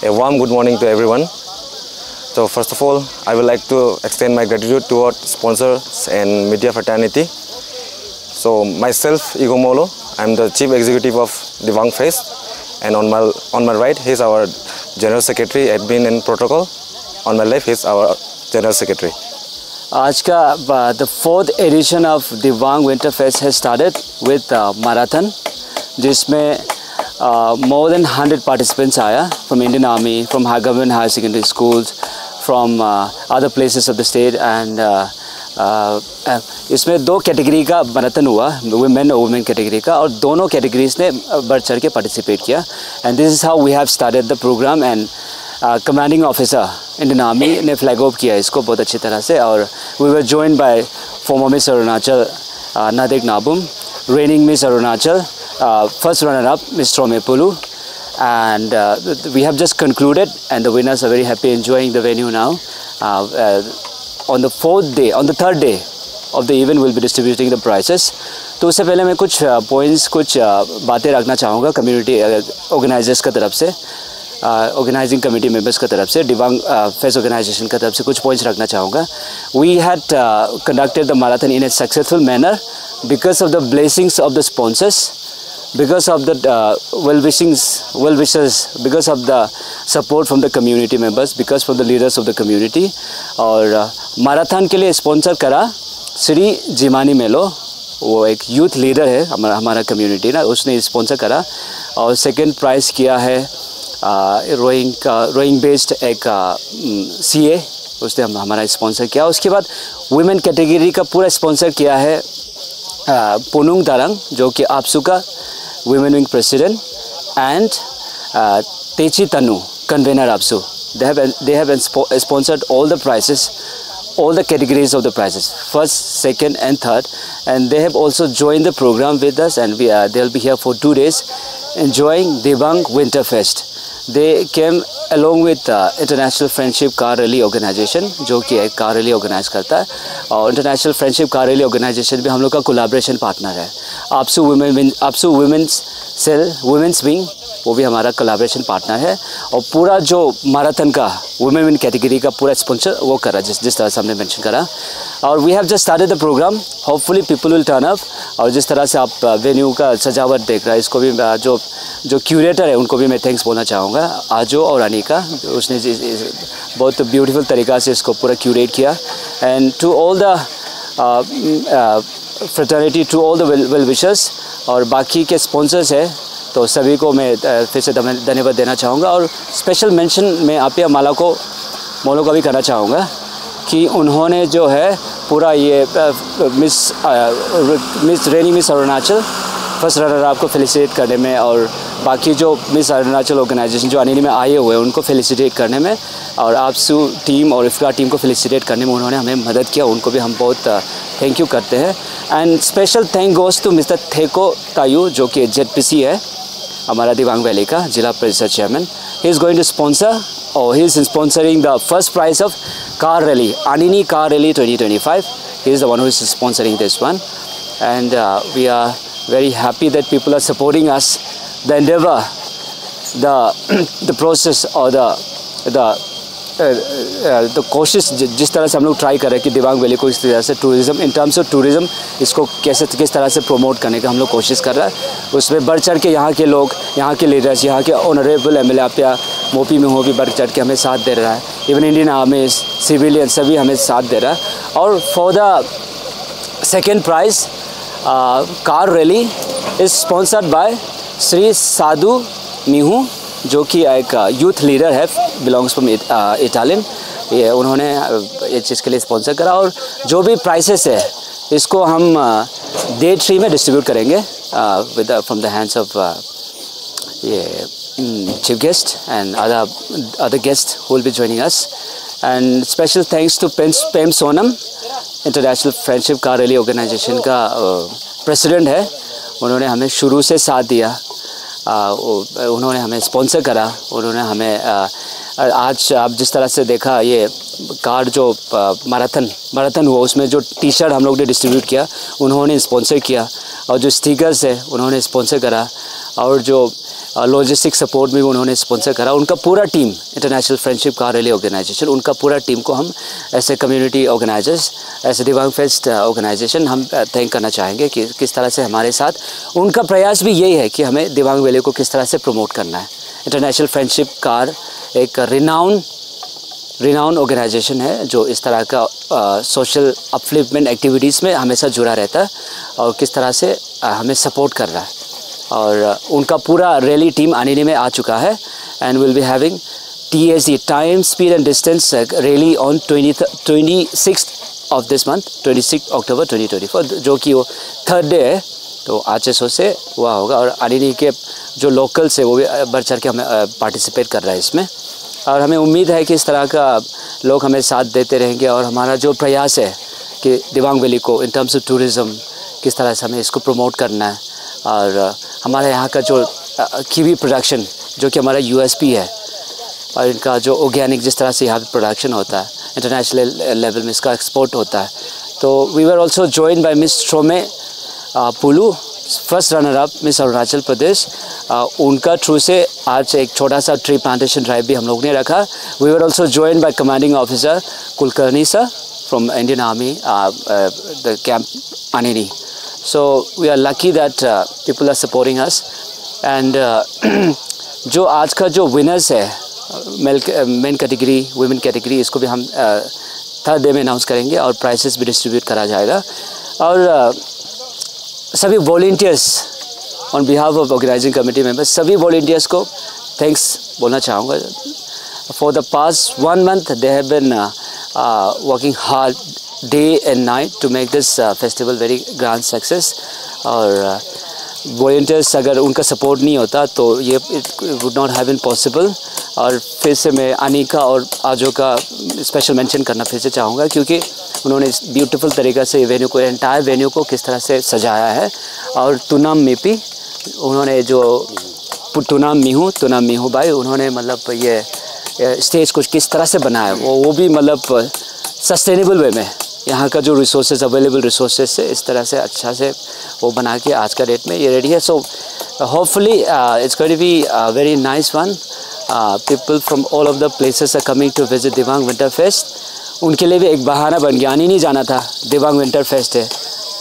A warm good morning to everyone. So first of all, I would like to extend my gratitude toward sponsors and media fraternity. So myself, Igor Molo, I'm the Chief Executive of Dibang Fest, and on my right, he's our General Secretary, Admin and Protocol. On my left, he's our General Secretary. आज का the fourth edition of Dibang Winter Fest has started with marathon, जिसमें more than 100 participants आया from Indian Army, from government higher secondary schools, from other places of the state, and इसमें दो category का marathon हुआ, women और women category का, और दोनों कैटेगरीज ने बढ़ चढ़ के पार्टिसिपेट किया. And this is how we have started the program. And commanding officer Indian army ने फ्लैग ऑफ किया इसको बहुत अच्छी तरह से. और we were joined by former miss Arunachal Nadek Nabum, reigning miss Arunachal, first runner up miss Tromepulu, and we have just concluded, and the winners are very happy enjoying the venue now. On the third day of the event we'll be distributing the prizes. तो उससे पहले मैं कुछ points, कुछ बातें रखना चाहूँगा community organisers की तरफ से, ऑर्गेनाइजिंग कमेटी मेंबर्स की तरफ से, डिबांग फेस्ट ऑर्गेनाइजेशन की तरफ से कुछ पॉइंट्स रखना चाहूँगा. We had conducted the marathon in a successful manner because of the blessings of the sponsors, because of the well wishers, because of the support from the community members, because from the leaders of the community. और marathon के लिए sponsor करा श्री जिमानी मेलो, वो एक youth leader है हमारा community ना, उसने स्पॉन्सर करा. और सेकंड प्राइज़ किया है रोइंग बेस्ड एक CA, उसने हमारा स्पॉन्सर किया. उसके बाद वुमेन कैटेगरी का पूरा स्पॉन्सर किया है पुनुंग दारंग, जो कि आपसू का Women Wing President, and Techi Tanu, Convener Apsu. They have sponsored all the prizes, all the categories of the prizes, first, second, and third, and they have also joined the program with us, and they'll be here for 2 days, enjoying Dibang Winter Fest. They came along with International Friendship Car Rally Organization, जो कि एक car rally organise करता है. और international friendship car rally organization भी हम लोग का कोलैबोरेशन पार्टनर है. आपसू वुमेन्स विंग, वो भी हमारा कोलैबोरेशन पार्टनर है. और पूरा जो मैराथन का वुमेन विंग कैटेगरी का पूरा स्पॉन्सर वो करा, जिस तरह से हमने मेंशन करा. और we have just started the program, hopefully people will turn up. और जिस तरह से आप वेन्यू का सजावट देख रहा है, इसको भी जो क्यूरेटर है उनको भी मैं थैंक्स बोलना चाहूँगा, आजो और अनिका, उसने बहुत ब्यूटीफुल तरीक़ा से इसको पूरा क्यूरेट किया. And to all the fraternity, to all the well wishers और बाकी के स्पॉन्सर्स है, तो सभी को मैं फिर से धन्यवाद देना चाहूँगा. और स्पेशल मेंशन मैं आपिया मोलो का भी करना चाहूँगा कि उन्होंने जो है पूरा ये miss reigning miss Arunachal first runner up को फेलिसिटेट करने में, और बाकी जो मिस अरुणाचल ऑर्गेनाइजेशन जो अनिनी में आए हुए हैं उनको फेलिसिटेट करने में, और आपसू टीम और इफ्का टीम को फेलिसिटेट करने में उन्होंने हमें मदद किया. उनको भी हम बहुत थैंक यू करते हैं. And special thank goes to mister Theko Tayu, जो कि ZPC है हमारा दिबांग वैली का zila parishad chairman. He is going to sponsor, और he is sponsoring the first prize of car rally, Anini car rally 2025. He is the one who is sponsoring this one. And we are very happy that people are supporting us, the endeavor, the process, or the कोशिश जिस तरह से हम लोग try कर रहे हैं कि दिबांग वैली को इस तरह से tourism, in terms of tourism, इसको किस तरह से प्रमोट करने का हम लोग कोशिश कर रहे हैं. उसमें बढ़ चढ़ के यहाँ के लोग, यहाँ के लीडर्स, यहाँ के ऑनरेबल MLA आपिया मोपी में हो भी बढ़ चढ़ के हमें साथ दे रहा है. इवन इंडियन आर्मी, सिविलियन सभी हमें साथ दे रहा है. और for the second prize car rally is sponsored by Shri Sadhu Mihu, जो कि एक यूथ लीडर है, बिलोंग्स फ्रॉम इटालियन. ये उन्होंने ये चीज़ के लिए स्पॉन्सर करा. और जो भी प्राइसेस है इसको हम Day 3 में डिस्ट्रीब्यूट करेंगे with from the hands of ये chief guest and other guest who will be joining us. And special thanks to Pem Sonam, international friendship car rally organisation का प्रेसिडेंट है. उन्होंने हमें शुरू से साथ दिया, उन्होंने हमें स्पॉन्सर करा. उन्होंने हमें आज आप जिस तरह से देखा ये कार जो मैराथन हुआ उसमें जो T-शर्ट हम लोग ने डिस्ट्रीब्यूट किया उन्होंने स्पॉन्सर किया, और जो स्टिकर्स है उन्होंने स्पॉन्सर करा, और जो लॉजिस्टिक सपोर्ट भी उन्होंने स्पॉन्सर करा। उनका पूरा team, international friendship car rally organization, उनका पूरा टीम को हम ऐसे कम्युनिटी ऑर्गेनाइजर्स, ऐसे दिवांग फेस्ट ऑर्गेनाइजेशन हम थैंक करना चाहेंगे कि किस तरह से हमारे साथ उनका प्रयास भी यही है कि हमें दिवांग वैली को किस तरह से प्रमोट करना है। इंटरनेशनल फ्रेंडशिप कार एक रिनाउन ऑर्गेनाइजेशन है जो इस तरह का सोशल अपलिफ्टमेंट एक्टिविटीज़ में हमेशा जुड़ा रहता है और किस तरह से हमें सपोर्ट कर रहा है। और उनका पूरा रैली टीम आनीनी में आ चुका है and will be having TSD time speed and distance rally on 26 of this month, 26 अक्टूबर 2024, जो कि वो थर्ड डे है। तो आचेसो से हुआ होगा और आनीनी के जो लोकल्स है वो भी बढ़ चढ़ के हमें पार्टिसिपेट कर रहा है इसमें। और हमें उम्मीद है कि इस तरह का लोग हमें साथ देते रहेंगे और हमारा जो प्रयास है कि दिवांग वैली को इन टर्म्स ऑफ टूरिज़्म किस तरह से हमें इसको प्रमोट करना है। और हमारे यहाँ का जो कीवी प्रोडक्शन जो कि हमारा USP है और इनका जो ऑर्गेनिक जिस तरह से यहाँ पे प्रोडक्शन होता है, इंटरनेशनल लेवल में इसका एक्सपोर्ट होता है। तो we were also join by miss Trome Pulu, first runner up miss Arunachal Pradesh. उनका थ्रू से आज एक छोटा सा ट्री प्लांटेशन ड्राइव भी हम लोग ने रखा। We were also join by commanding officer Kulkarni sir from Indian Army, the camp Anini. So we are lucky that people are supporting us and जो आज का जो winners है मेन कैटेगरी, वुमेन कैटेगरी, इसको भी हम थर्ड डे में announce करेंगे और प्राइसेस भी डिस्ट्रीब्यूट करा जाएगा। और सभी volunteers on behalf of organizing committee members, सभी वॉलंटियर्स को थैंक्स बोलना चाहूँगा। For the past 1 month they have been working hard day and night to make this festival very grand success। और volunteers अगर उनका सपोर्ट नहीं होता तो ये it would not have been possible। और फिर से मैं अनिका और आजो का स्पेशल मेंशन करना फिर से चाहूँगा क्योंकि उन्होंने इस ब्यूटीफुल तरीक़े से वेन्यू को, एंटायर वेन्यू को किस तरह से सजाया है। और तुनाम मिपी, उन्होंने जो तुनाम मीहू भाई, उन्होंने मतलब ये स्टेज को किस तरह से बनाया, वो भी मतलब सस्टेनेबल वे में यहाँ का जो रिसोर्सेज, अवेलेबल रिसोर्सेज से इस तरह से अच्छा से वो बना के आज का डेट में ये रेडी है। So hopefully it's going to be very nice one. People from all of the places are coming to visit Dibang winter fest. उनके लिए भी एक बहाना बन गया, नहीं जाना था, दिवांग विंटर फेस्ट है,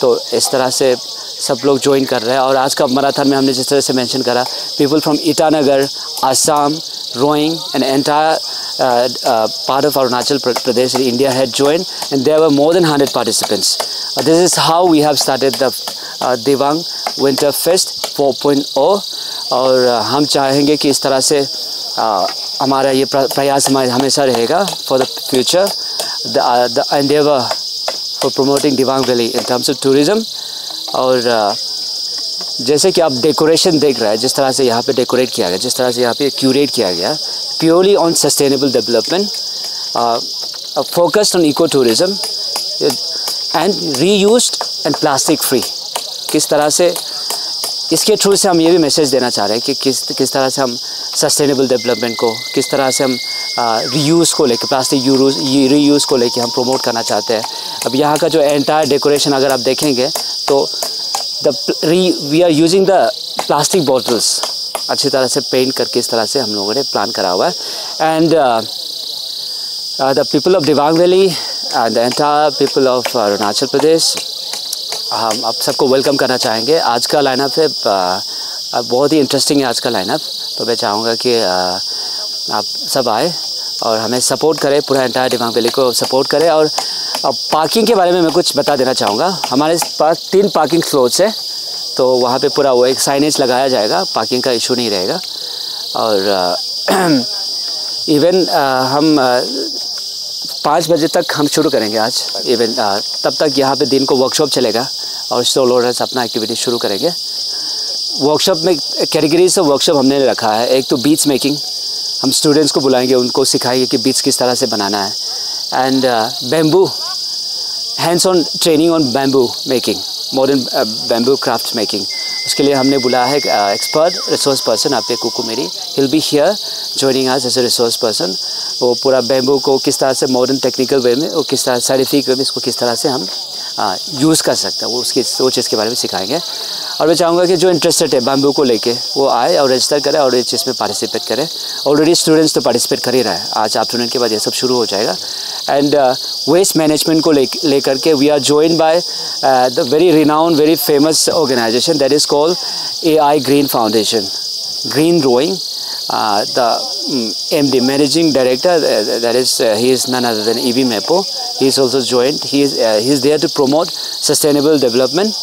तो इस तरह से सब लोग ज्वाइन कर रहे हैं। और आज का मैराथन में हमने जिस तरह से मेंशन करा, people from Itanagar, Assam, Roing and entire part of Arunachal Pradesh in India had joined, and there were more than 100 participants. This is how we have started the Diwang Winter Fest 4.0। और हम चाहेंगे कि इस तरह से हमारा ये प्रयास हमेशा रहेगा for the future, the endeavor for promoting Diwang Valley in terms of tourism। और जैसे कि आप डेकोरेशन देख रहे हैं, जिस तरह से यहाँ पे डेकोरेट किया गया, जिस तरह से यहाँ पे क्यूरेट किया गया, purely on sustainable development, focused on eco tourism and reused and plastic free. किस तरह से इसके थ्रू से हम ये भी मैसेज देना चाह रहे हैं कि किस तरह से हम सस्टेनेबल डेवलपमेंट को, किस तरह से हम रीयूज़ को लेकर, प्लास्टिक रीयूज़ को लेकर हम प्रमोट करना चाहते हैं। अब यहाँ का जो एंटायर डेकोरेशन अगर आप देखेंगे तो we are using the plastic bottles अच्छी तरह से पेंट करके इस तरह से हम लोगों ने प्लान करा हुआ है। And the people of Dibang valley and the entire people of Arunachal Pradesh, हम आप सबको वेलकम करना चाहेंगे। आज का लाइनअप है बहुत ही इंटरेस्टिंग है आज का लाइनअप, तो मैं चाहूँगा कि आप सब आए और हमें सपोर्ट करें, पूरा एंटायर दिवांग वैली को सपोर्ट करें। और अब पार्किंग के बारे में मैं कुछ बता देना चाहूँगा। हमारे पास 3 पार्किंग स्लॉट्स है, तो वहाँ पे पूरा वो एक साइनेज लगाया जाएगा, पार्किंग का इशू नहीं रहेगा। और इवन हम 5 बजे तक हम शुरू करेंगे आज इवन, तब तक यहाँ पे दिन को वर्कशॉप चलेगा और स्टॉल होल्डर्स अपना एक्टिविटी शुरू करेंगे। वर्कशॉप में कैटेगरीज ऑफ वर्कशॉप हमने रखा है। एक तो बीच मेकिंग, हम स्टूडेंट्स को बुलाएंगे, उनको सिखाएंगे कि बीच किस तरह से बनाना है। And bamboo, hands on training on bamboo making, modern bamboo craft making. उसके लिए हमने बुलाया है एक्सपर्ट रिसोर्स पर्सन, आपके कुकू मेरी, he'll be here joining us as a resource person. वो पूरा बैम्बू को किस तरह से मॉडर्न टेक्निकल वे में और किस तरह साइंटिफिक वे में इसको किस तरह से हम यूज़ कर सकते हैं, वो उसकी चीज़ के बारे में सिखाएंगे। और मैं चाहूँगा कि जो इंटरेस्टेड है बैम्बू को लेके वो आए और रजिस्टर करें और इस चीज़ में पार्टिसिपेट करें। ऑलरेडी स्टूडेंट्स तो पार्टिसिपेट कर ही रहा है, आज आफ्टरनून के बाद ये सब शुरू हो जाएगा। एंड वेस्ट मैनेजमेंट को लेकर के we are joined by the very renowned very famous organization that is called AI green foundation. Green rowing, the MD managing director, that is he is none other than E.B. Mepo. He is also joined. He is there to promote sustainable development,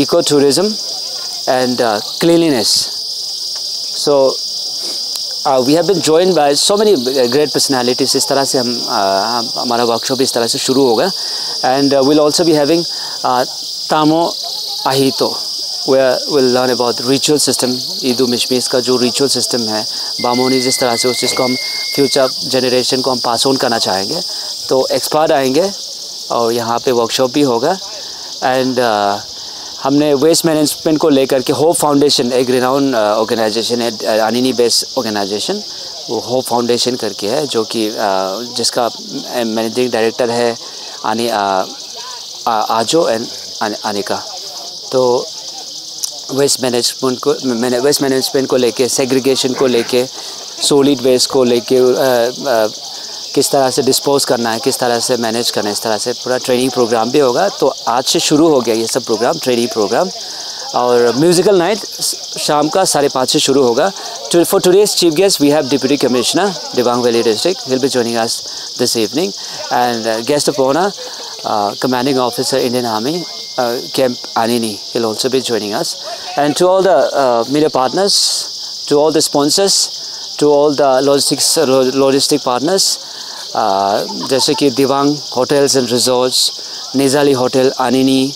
ecotourism and cleanliness. So we have been joined by so many great personalities. इस तरह से हमारा workshop इस तरह से शुरू होगा। And we'll also be having Tamo Ahito, where we'll learn about ritual system, ईदू मिशमीस का जो ritual system है, बामोनी जिस तरह से उस चीज़ को हम फ्यूचर जनरेशन को हम पास ऑन करना चाहेंगे। तो एक्सपर्ट आएंगे और यहाँ पे वर्कशॉप भी होगा। एंड हमने वेस्ट मैनेजमेंट को लेकर के होप फाउंडेशन, एक रिनाउंड ऑर्गेनाइजेशन है, आनिनी बेस्ड ऑर्गेनाइजेशन, वो होप फाउंडेशन करके है, जो कि जिसका मैनेजिंग डायरेक्टर है आजो एंड अनिका। तो वेस्ट मैनेजमेंट को लेके, सेग्रीगेशन को लेके, सॉलिड वेस्ट को लेके किस तरह से डिस्पोज करना है, किस तरह से मैनेज करना है, इस तरह से पूरा ट्रेनिंग प्रोग्राम भी होगा। तो आज से शुरू हो गया ये सब प्रोग्राम, ट्रेनिंग प्रोग्राम। और म्यूज़िकल नाइट शाम का 5:30 से शुरू होगा। For today's chief guest we have deputy commissioner Dibang valley district, will be joining us this evening. And guest of honour commanding officer Indian Army Camp Anini, he'll also be joining us. And to all the media partners, to all the sponsors, to all the logistic partners, जैसे कि Dibang hotels and resorts, Nijali hotel Anini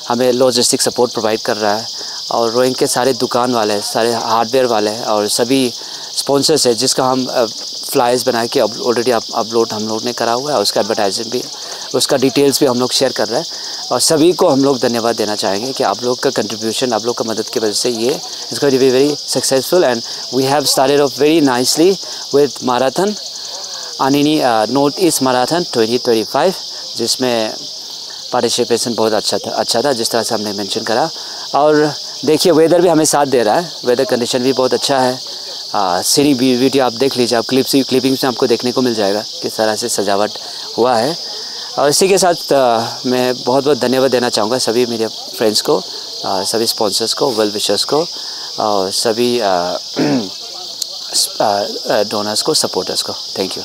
हमें logistic support provide कर रहा है। और rowing के सारे दुकान वाले, सारे हार्डवेयर वाले और सभी स्पॉन्सर्स है, जिसका हम फ्लायर्स बना के ऑलरेडी अपलोड हम लोग ने करा हुआ है, उसका एडवर्टाइजमेंट भी, उसका डिटेल्स भी हम लोग शेयर कर रहे हैं। और सभी को हम लोग धन्यवाद देना चाहेंगे कि आप लोग का कंट्रीब्यूशन, आप लोग का मदद की वजह से ये it's going to be very successful. And we have started off very nicely with marathon Anini north east marathon 2025, जिसमें पार्टिसिपेशन बहुत अच्छा था जिस तरह से हमने मेंशन करा। और देखिए वेदर भी हमें साथ दे रहा है, वेदर कंडीशन भी बहुत अच्छा है। सीनिक ब्यूटी आप देख लीजिए, आप क्लिपिंग्स में आपको देखने को मिल जाएगा किस तरह से सजावट हुआ है। और इसी के साथ मैं बहुत बहुत धन्यवाद देना चाहूँगा सभी मेरे फ्रेंड्स को, सभी स्पॉन्सर्स को, वेल विशर्स को और सभी डोनर्स को, सपोर्टर्स को। Thank you.